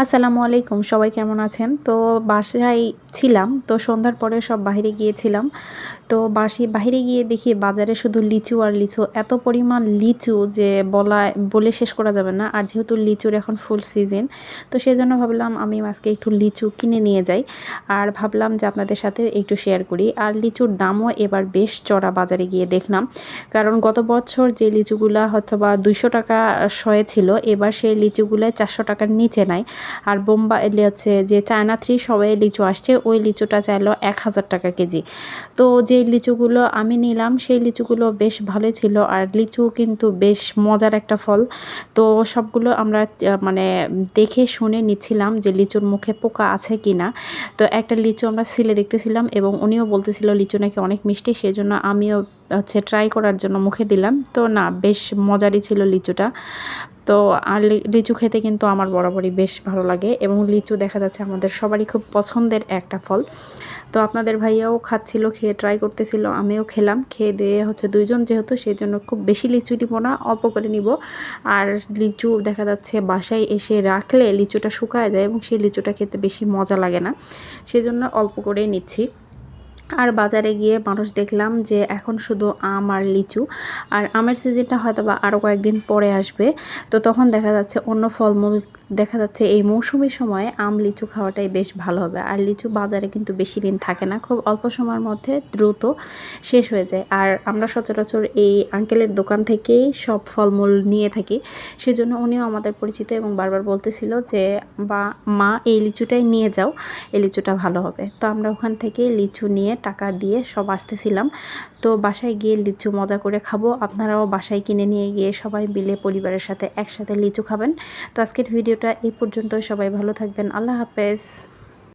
আসসালামু আলাইকুম, সবাই কেমন আছেন? তো বাসায় ছিলাম, তো সন্ধ্যার পরে সব বাহিরে গিয়েছিলাম। তো বাহিরে গিয়ে দেখি বাজারে শুধু লিচু আর লিচু। এত পরিমাণ লিচু যে বলে শেষ করা যাবে না। আর যেহেতু লিচুর এখন ফুল সিজন, তো সেজন্য ভাবলাম আমি আজকে একটু লিচু কিনে নিয়ে যাই। আর ভাবলাম যে আপনাদের সাথে একটু শেয়ার করি। আর লিচুর দামও এবার বেশ চড়া বাজারে গিয়ে দেখলাম। কারণ গত বছর যে লিচুগুলা হয়তোবা ৳200 শয়ে ছিল, এবার সেই লিচুগুলা ৳400 র নিচে নাই। আর বোম্বাই হচ্ছে যে চায়না থ্রি সবাই লিচু আসছে, ওই লিচুটা চাইলো ৳1000 কেজি। তো যে লিচুগুলো আমি নিলাম সেই লিচুগুলো বেশ ভালোই ছিল। আর লিচু কিন্তু বেশ মজার একটা ফল। তো সবগুলো আমরা মানে দেখে শুনে নিচ্ছিলাম যে লিচুর মুখে পোকা আছে কিনা। তো একটা লিচু আমরা ছিলে দেখতেছিলাম এবং উনিও বলতেছিল লিচু নাকি অনেক মিষ্টি, সেজন্য আমিও ট্রাই করার জন্য মুখে দিলাম। তো না, বেশ মজারই ছিল লিচুটা। তো আর লিচু খেতে কিন্তু আমার বরাবরই বেশ ভালো লাগে এবং লিচু দেখা যাচ্ছে আমাদের সবারই খুব পছন্দের একটা ফল। তো আপনাদের ভাইয়াও খাচ্ছিল, খেয়ে ট্রাই করতেছিল, আমিও খেলাম। খেয়ে দিয়ে ২ জন যেহেতু, সেজন্য খুব বেশি লিচু নিব না, অল্প করে নিব। আর লিচু দেখা যাচ্ছে বাসায় এসে রাখলে লিচুটা শুকায় যায় এবং সেই লিচুটা খেতে বেশি মজা লাগে না। সেজন্য অল্প করেই নিচ্ছি। আর বাজারে গিয়ে মানুষ দেখলাম যে এখন শুধু আম আর লিচু। আর আমের সিজনটা হয়তোবা আরও কয়েকদিন পরে আসবে। তো তখন দেখা যাচ্ছে অন্য ফলমূল দেখা যাচ্ছে এই মৌসুমী সময়ে আম লিচু খাওয়াটাই বেশ ভালো হবে। আর লিচু বাজারে কিন্তু বেশি দিন থাকে না, খুব অল্প সময়ের মধ্যে দ্রুত শেষ হয়ে যায়। আর আমরা সচরাচর এই আঙ্কেলের দোকান থেকেই সব ফলমূল নিয়ে থাকি। সেজন্য উনিও আমাদের পরিচিত এবং বারবার বলতেছিল যে মা এই লিচুটাই নিয়ে যাও, এই লিচুটা ভালো হবে। তো আমরা ওখান থেকে লিচু নিয়ে টাকা দিয়ে সব আসতেছিলাম। তো বাসায় গিয়ে লিচু মজা করে খাবো। আপনারাও বাসায় কিনে নিয়ে গিয়ে সবাই মিলে পরিবারের সাথে একসাথে লিচু খাবেন। তো আজকের ভিডিওটা এই পর্যন্তই। সবাই ভালো থাকবেন। আল্লাহ হাফেজ।